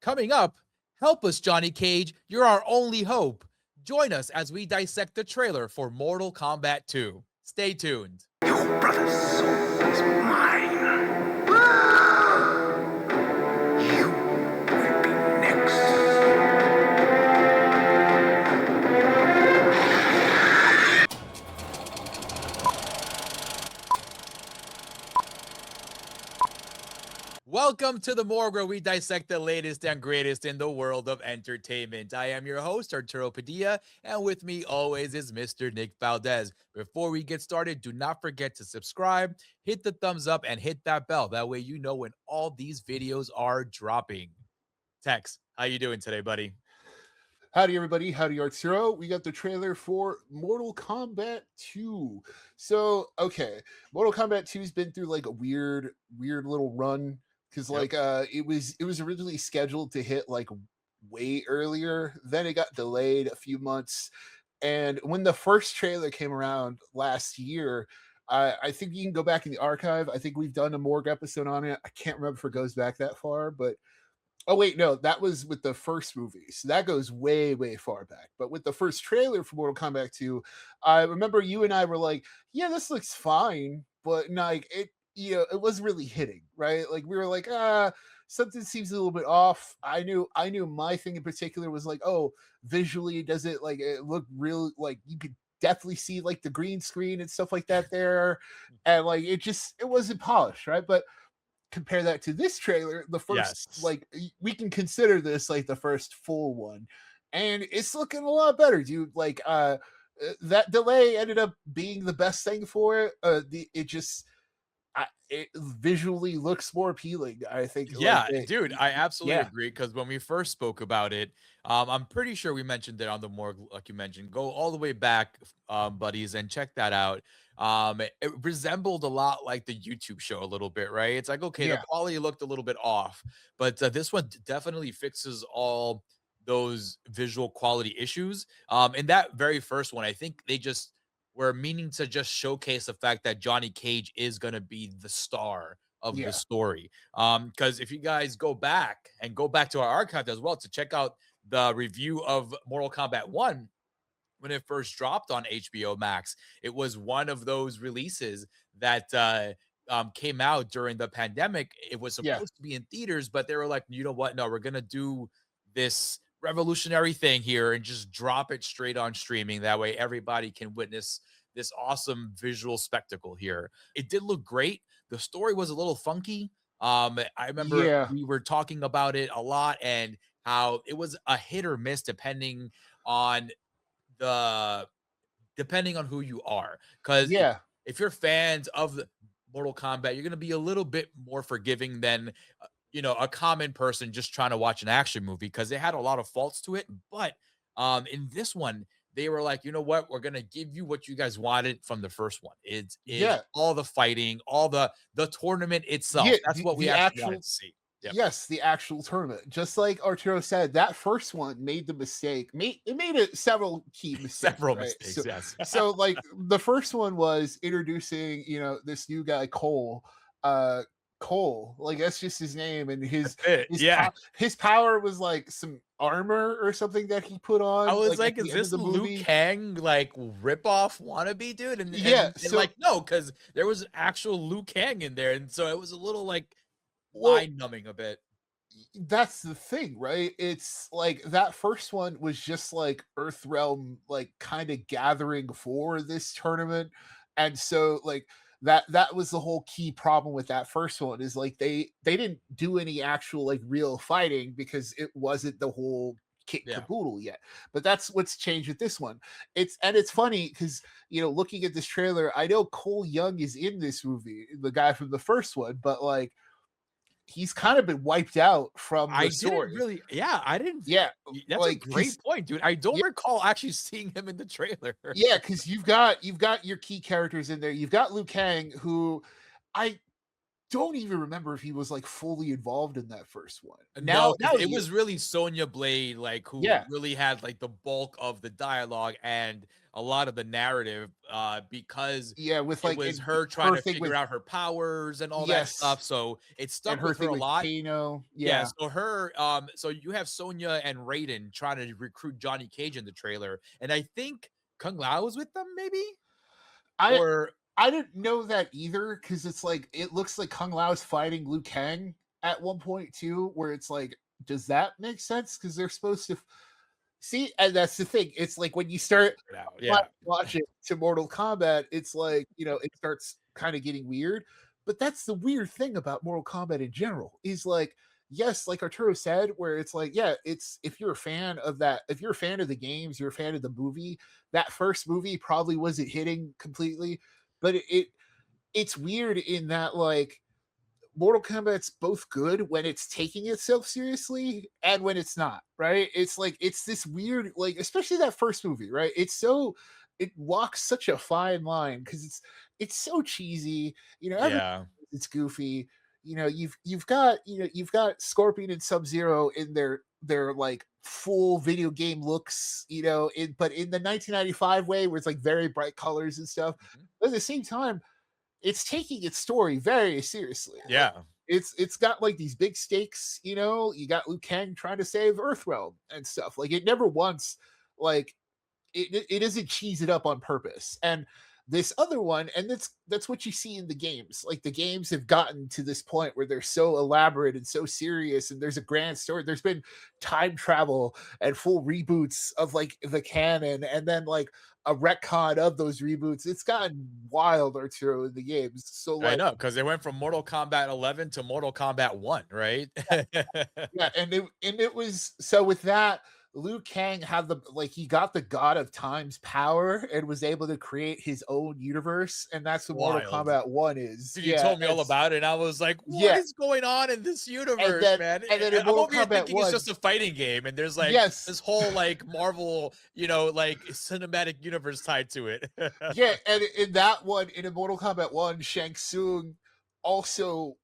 Coming up, help us, Johnny Cage. You're our only hope. Join us as we dissect the trailer for Mortal Kombat 2. Stay tuned. Your brother's soul is mine. You will be next. Welcome to the Morgue, where we dissect the latest and greatest in the world of entertainment. I am your host, Arturo Padilla, and with me always is Mr. Nick Valdez. Before we get started, do not forget to subscribe, hit the thumbs up, and hit that bell. That way you know when all these videos are dropping. Tex, how you doing today, buddy? Howdy, everybody. Howdy, Arturo. We got the trailer for Mortal Kombat 2. So, okay, Mortal Kombat 2 has been through like a weird little run because it was originally scheduled to hit like way earlier. Then it got delayed a few months. And when the first trailer came around last year, I think you can go back in the archive. I think we've done a Morgue episode on it. I can't remember if it goes back that far, but oh wait, no, that was with the first movie. So that goes way, way far back. But with the first trailer for Mortal Kombat 2, I remember you and I were like, yeah, this looks fine, but like it wasn't really hitting, right? Like we were like, something seems a little bit off. I knew my thing in particular was like, oh, visually, does it like it look real, like you could definitely see like the green screen and stuff like that there. And like it wasn't polished, right? But compare that to this trailer, the first, like we can consider this like the first full one, and it's looking a lot better, dude. Like that delay ended up being the best thing for it. It visually looks more appealing, I think. Yeah, dude, I absolutely agree, because when we first spoke about it, I'm pretty sure we mentioned it on the Morgue, like you mentioned. Go all the way back, buddies, and check that out. It resembled a lot like the YouTube show a little bit, right? It's like, okay, the quality looked a little bit off, but this one definitely fixes all those visual quality issues. In that very first one, I think they just were meaning to just showcase the fact that Johnny Cage is going to be the star of the story. Because if you guys go back to our archive as well to check out the review of Mortal Kombat 1, when it first dropped on HBO Max, it was one of those releases that came out during the pandemic. It was supposed to be in theaters, but they were like, you know what? No, we're going to do this revolutionary thing here and just drop it straight on streaming. That way everybody can witness this awesome visual spectacle here. It did look great. The story was a little funky. I remember we were talking about it a lot and how it was a hit or miss depending on who you are. Because if you're fans of the Mortal Kombat, you're going to be a little bit more forgiving than a common person just trying to watch an action movie, because it had a lot of faults to it. But in this one, they were like, you know what, we're gonna give you what you guys wanted from the first one. It's all the fighting, all the tournament itself. That's what we actually wanted to see. Yes, the actual tournament. Just like Arturo said, that first one made the mistake. It made it several key mistakes. Mistakes, yes. So like the first one was introducing, this new guy, Cole. Cole, like that's just his name, and his power was like some armor or something that he put on. I was like, is this Liu Kang like ripoff wannabe, dude? And like, no, because there was an actual Liu Kang in there, and so it was a little like mind numbing a bit. That's the thing, right? It's like that first one was just like Earthrealm, like kind of gathering for this tournament, and so like that was the whole key problem with that first one, is like they didn't do any actual like real fighting because it wasn't the whole kit caboodle yet. But that's what's changed with this one. It's funny because looking at this trailer, I know Cole Young is in this movie, the guy from the first one, but like he's kind of been wiped out from the story. I didn't. Yeah, that's like, a great point, dude. I don't recall actually seeing him in the trailer. Yeah, because you've got your key characters in there. You've got Liu Kang, who I don't even remember if he was like fully involved in that first one. No, Now it he was really Sonya Blade, like, who yeah, really had, like, the bulk of the dialogue and a lot of the narrative, because yeah, with it like was and her trying her to thing figure with out her powers and all that yes, stuff, so it and stuck her with her thing a with lot. Kano. Yeah, Yeah. so so you have Sonya and Raiden trying to recruit Johnny Cage in the trailer, and I think Kung Lao was with them, maybe? I Or I didn't know that either because it's like it looks like Kung Lao's fighting Liu Kang at one point too, where it's like, does that make sense? Because they're supposed to see, and that's the thing. It's like when you start yeah. watching to Mortal Kombat, it's like it starts kind of getting weird. But that's the weird thing about Mortal Kombat in general is like, yes, like Arturo said, where it's like, yeah, it's if you're a fan of that, if you're a fan of the games, you're a fan of the movie. That first movie probably wasn't hitting completely, but it's weird in that like Mortal Kombat's both good when it's taking itself seriously and when it's not, right? It's like it's this weird, like especially that first movie, right? It walks such a fine line because it's so cheesy, everything Yeah. it's goofy. You've got Scorpion and Sub Zero in their like full video game looks, but in the 1995 way where it's like very bright colors and stuff. Mhm. But at the same time, it's taking its story very seriously. Like Yeah. it's got like these big stakes, you got Liu Kang trying to save Earthrealm and stuff. Like it never once like it doesn't cheese it up on purpose. And this other one, and that's what you see in the games. Like the games have gotten to this point where they're so elaborate and so serious, and there's a grand story. There's been time travel and full reboots of like the canon, and then like a retcon of those reboots. It's gotten wild, Arturo, in the games. So I like know, because they went from Mortal Kombat 11 to Mortal Kombat 1, right? yeah, and it was so with that, Liu Kang had he got the God of Time's power and was able to create his own universe, and that's what Mortal Wild. Kombat 1 is. Dude, you Yeah, told me all about it, and I was like, "What yeah, is going on in this and universe, then man?" and then in I'm Mortal over here Kombat thinking it's 1, just a fighting game, and there's like yes, this whole like Marvel, like cinematic universe tied to it. yeah, and in that one, in Mortal Kombat 1, Shang Tsung also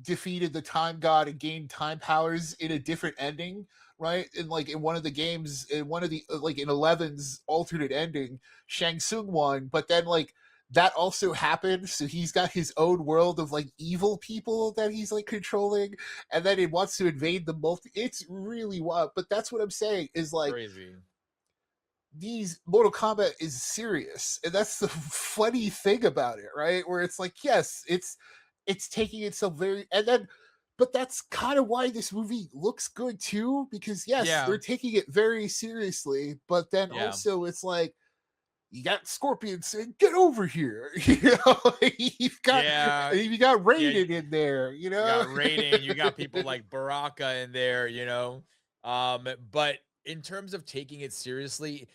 defeated the time god and gained time powers in a different ending, right? In like in one of the games, in one of the like in 11's alternate ending, Shang Tsung won, but then like that also happened, so he's got his own world of like evil people that he's like controlling, and then it wants to invade the multi. It's really wild, but that's what I'm saying is like Crazy. these Mortal Kombat is serious, and that's the funny thing about it, right? Where it's like, yes, it's taking itself very, and then, but that's kind of why this movie looks good too, because yes, Yeah, they're taking it very seriously, but then yeah, also it's like you got Scorpion saying, "Get over here," yeah, you got yeah. Raiden in there, You got Raiden, you got people like Baraka in there, But in terms of taking it seriously,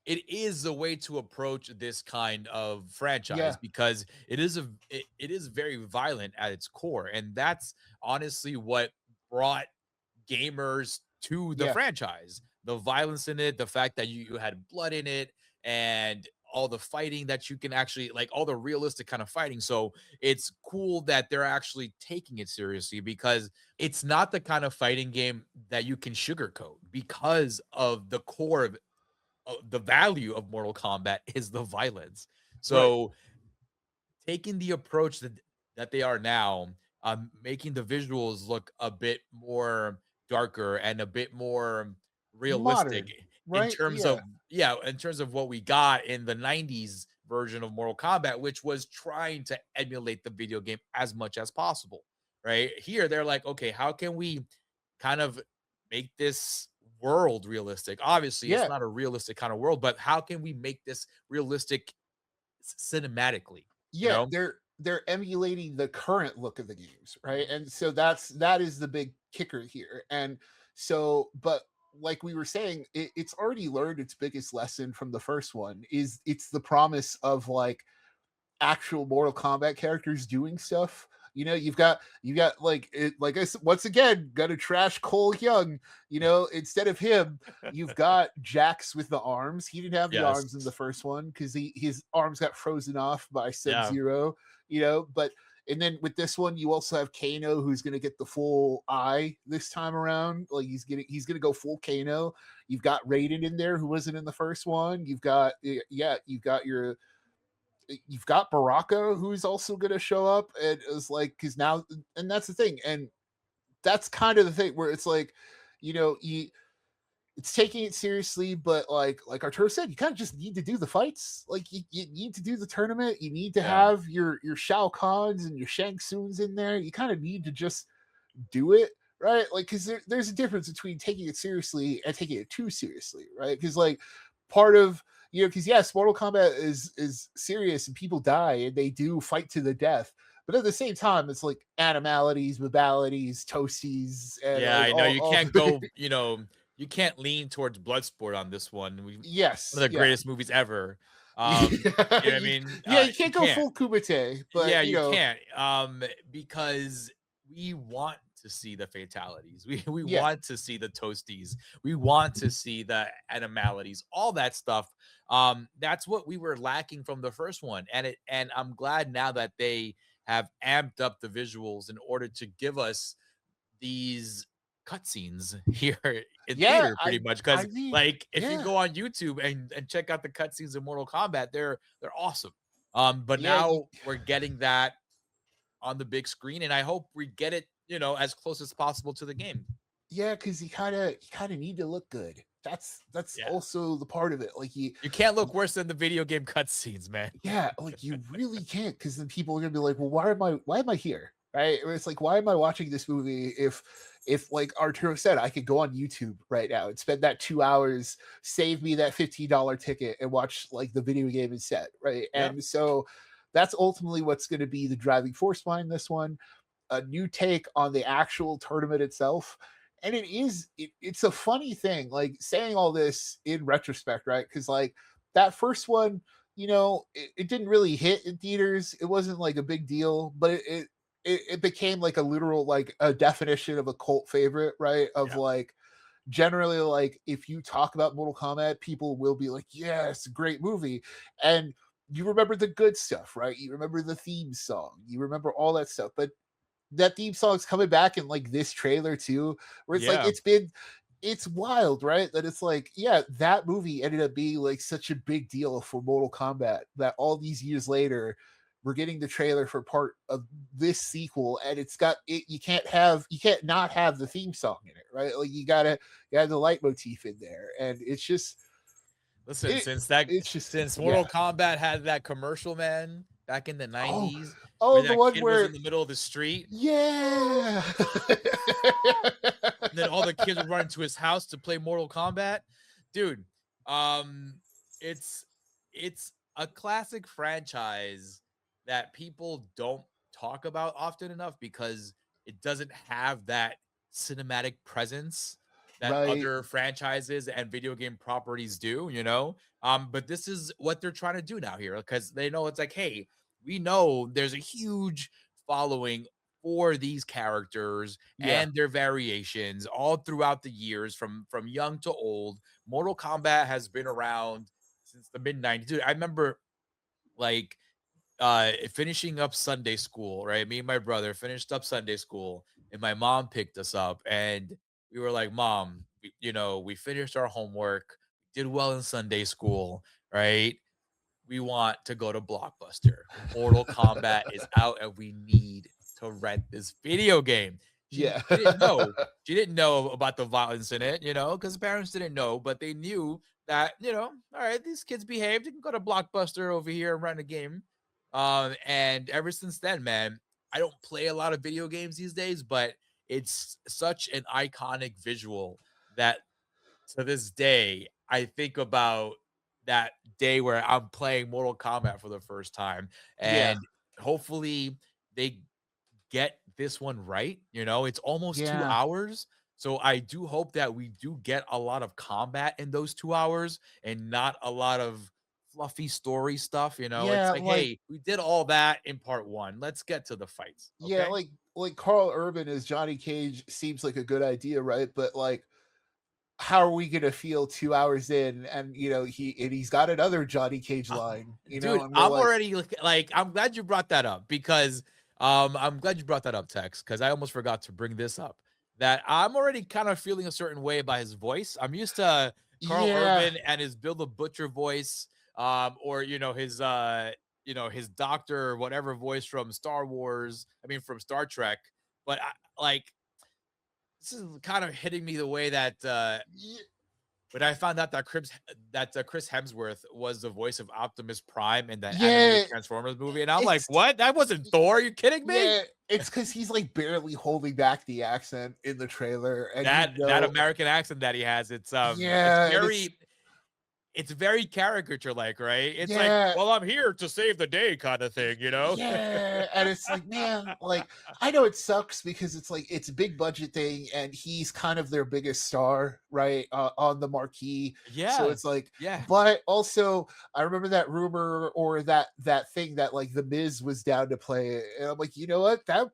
it is a way to approach this kind of franchise yeah, because it is very violent at its core, and that's honestly what brought gamers to the yeah, franchise. The violence in it, the fact that you had blood in it, and all the fighting that you can actually like all the realistic kind of fighting. So it's cool that they're actually taking it seriously because it's not the kind of fighting game that you can sugarcoat because of the core of the value of Mortal Kombat is the violence. right, So taking the approach that they are now, making the visuals look a bit more darker and a bit more realistic modern, in right, terms yeah, of in terms of what we got in the 90s version of Mortal Kombat, which was trying to emulate the video game as much as possible. Right here, they're like, okay, how can we kind of make this world realistic? Obviously, it's yeah, not a realistic kind of world, but how can we make this realistic cinematically? You yeah, know? they're emulating the current look of the games, right? And so that is the big kicker here. And so, but like we were saying, it's already learned its biggest lesson from the first one is it's the promise of like actual Mortal Kombat characters doing stuff. You got like like I said, once again, gonna trash Cole Young. Instead of him, you've got Jax with the arms. He didn't have the arms in the Yes. first one because his arms got frozen off by Sub Yeah. Zero. But And then with this one, you also have Kano, who's going to get the full eye this time around. Like he's gonna go full Kano. You've got Raiden in there, who wasn't in the first one. You've got you've got Baraka, who's also going to show up, and it's like because now, and that's the thing, and that's kind of the thing where it's like, it's taking it seriously, but like Arturo said, you kind of just need to do the fights. Like you need to do the tournament. You need to have your Shao Kahns and your Shang Tsuns in there. You kind of need to just do it, right? Like because there's a difference between taking it seriously and taking it too seriously, right? Because like part of because yes, Mortal Kombat is serious and people die and they do fight to the death. But at the same time, it's like animalities, babalities, toasties, and Yeah, like I know you all can't go, you can't lean towards Bloodsport on this one. yes, One of the greatest movies ever. Yeah, You know what I mean? you can't go full Kumite, but Yeah, you can't. Because we want to see the fatalities. We want to see the toasties. We want to see the animalities, all that stuff. That's what we were lacking from the first one. And I'm glad now that they have amped up the visuals in order to give us these cutscenes here in theater pretty much. Because like if you go on YouTube and check out the cutscenes of Mortal Kombat, they're awesome. But now we're getting that on the big screen, and I hope we get it, as close as possible to the game. Yeah, because you kind of need to look good. That's also the part of it. Like you can't look worse than the video game cutscenes, man. Yeah, like you really can't, because then people are gonna be like, well, why am I here? Right? It's like, why am I watching this movie if like Arturo said, I could go on YouTube right now and spend that 2 hours, save me that $15 ticket, and watch like the video game instead, right? And so that's ultimately what's going to be the driving force behind this one. A new take on the actual tournament itself. And it's a funny thing, like saying all this in retrospect, right? Because like that first one, it didn't really hit in theaters. It wasn't like a big deal, but it became like a literal, like a definition of a cult favorite, right? Of like, generally, like if you talk about Mortal Kombat, people will be like, yes, great movie. And you remember the good stuff, right? You remember the theme song, you remember all that stuff. But that theme song's coming back in like this trailer too, where it's like it's wild, right? That it's like, that movie ended up being like such a big deal for Mortal Kombat that all these years later we're getting the trailer for part of this sequel, and it's got it. You can't not have the theme song in it, right? Like you have the leitmotif in there, and it's just listen. Since Mortal Kombat had that commercial, man, back in the 90s. Oh, the one where was in the middle of the street. Yeah. And then all the kids would run into his house to play Mortal Kombat. Dude, it's a classic franchise that people don't talk about often enough because it doesn't have that cinematic presence that other franchises and video game properties do, but this is what they're trying to do now here, because they know it's like, hey, we know there's a huge following for these characters and their variations all throughout the years from young to old. Mortal Kombat has been around since the mid-90s. Dude, I remember like finishing up Sunday school, right? Me and my brother finished up Sunday school, and my mom picked us up, and we were like, Mom, we finished our homework, did well in Sunday school, right? We want to go to Blockbuster. Mortal Kombat is out, and we need to rent this video game. She didn't know about the violence in it, because parents didn't know, but they knew that, all right, these kids behaved. You can go to Blockbuster over here and rent a game. And ever since then, man, I don't play a lot of video games these days, but it's such an iconic visual that to this day, I think about that day where I'm playing Mortal Kombat for the first time, and hopefully they get this one right. It's almost 2 hours. So I do hope that we do get a lot of combat in those 2 hours and not a lot of fluffy story stuff. It's like, hey, we did all that in part one. Let's get to the fights. Okay? Yeah, like Carl Urban as Johnny Cage seems like a good idea, right? But like, how are we gonna feel 2 hours in, and he's got another Johnny Cage line, dude, I'm already like, I'm glad you brought that up, because I'm glad you brought that up, Tex, because I almost forgot to bring this up. That I'm already kind of feeling a certain way by his voice. I'm used to Carl Yeah, Urban and his Bill the Butcher voice, or his doctor or whatever voice from Star Wars. I mean, from Star Trek. But like, this is kind of hitting me the way that y- when I found out that Chris Hemsworth was the voice of Optimus Prime in that animated yeah. Transformers movie, and I'm like, It's "What? That wasn't Thor? Are you kidding me?" yeah. It's because he's like barely holding back the accent in the trailer, and That American accent that he has, it's yeah, and very caricature like, right? It's like, yeah, "Well, I'm here to save the day," kind of thing, you know? yeah, and it's like, man, like I know it sucks because it's like it's a big budget thing, and he's kind of their biggest star, right, on the marquee. So Yeah. it's like, Yeah. but also I remember that rumor or that thing that like the Miz was down to play it, and I'm like, you know what, that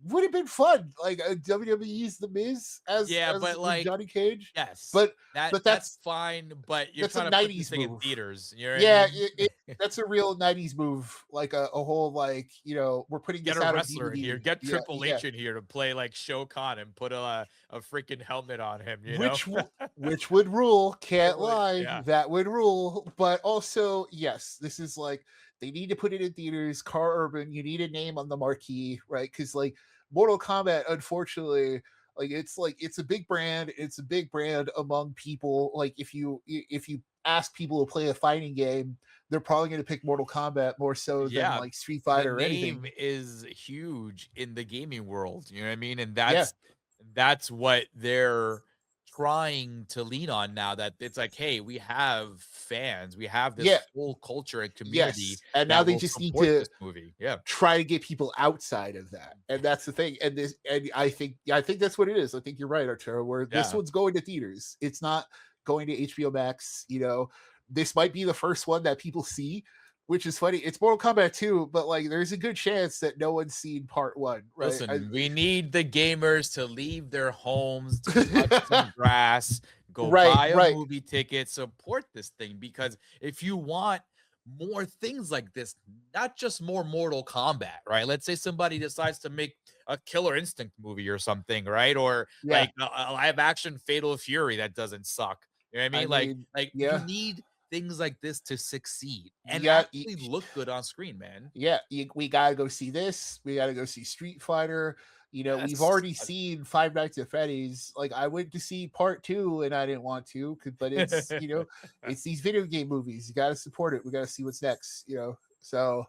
would have been fun, like WWE's the Miz Yeah, as but, with like, Johnny Cage, yes, but that's that's fine, but you're that's a trying to put this 90s thing in move. theaters, you know what I Yeah, mean? that's a real 90s move, like a whole like, we're putting Get this a out on wrestler in here, DVD. get Yeah, Triple yeah. H in here to play, like, Shao Kahn and put a freaking helmet on him, you know? Which which would rule, can't Triple H, lie, yeah. that would rule. But also, yes, this is like they need to put it in theaters. Carl Urban, you need a name on the marquee, right? Because like Mortal Kombat, unfortunately, like it's a big brand. It's a big brand among people. Like if you ask people to play a fighting game, they're probably going to pick Mortal Kombat more so than Yeah, like Street the Fighter or name anything. is huge in the gaming world, you know what I mean? And Yeah, that's what they're trying to lean on now, that it's like, "Hey, we have fans, we have yeah, this whole culture and community yes. And now that they will just need support to this movie." Yeah. try to get people outside of that. And that's the thing. And I think that's what it is. I think you're right, Arturo, where this Yeah. one's going to theaters. It's not going to HBO Max. This might be the first one that people see, which is funny. It's Mortal Kombat 2, but like there's a good chance that no one's seen part one, right? Listen, we need the gamers to leave their homes, to touch some grass, go Right, buy a right. movie ticket, support this thing, because if you want more things like this, not just more Mortal Kombat, right? Let's say somebody decides to make a Killer Instinct movie or something, right? Or Yeah. like a live action Fatal Fury that doesn't suck. You know what I I mean? mean, Like you yeah. need things like this to succeed You and got actually look good on screen, man. yeah, we gotta go see this. We gotta go see Street Fighter. We've Yes. already seen Five Nights at Freddy's. Like I went to see part two, and I didn't want to, but it's these video game movies. You gotta support it. We gotta see what's next. So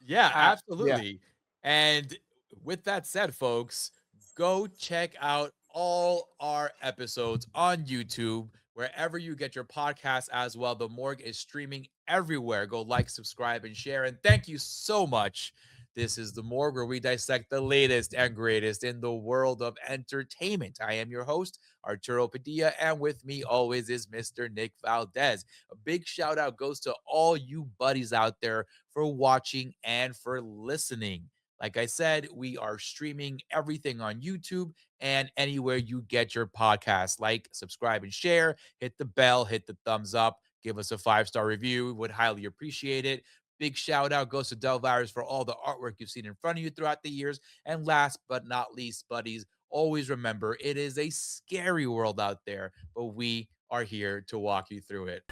Yeah, yeah, absolutely. And with that said, folks, go check out all our episodes on YouTube, wherever you get your podcasts as well. The Morgue is streaming everywhere. Go like, subscribe, and share. And thank you so much. This is The Morgue, where we dissect the latest and greatest in the world of entertainment. I am your host, Arturo Padilla, and with me always is Mr. Nick Valdez. A big shout out goes to all you buddies out there for watching and for listening. Like I said, we are streaming everything on YouTube and anywhere you get your podcast. Like, subscribe, and share. Hit the bell, hit the thumbs up, give us a 5-star review. We would highly appreciate it. Big shout out goes to Delvirus for all the artwork you've seen in front of you throughout the years. And last but not least, buddies, always remember it is a scary world out there, but we are here to walk you through it.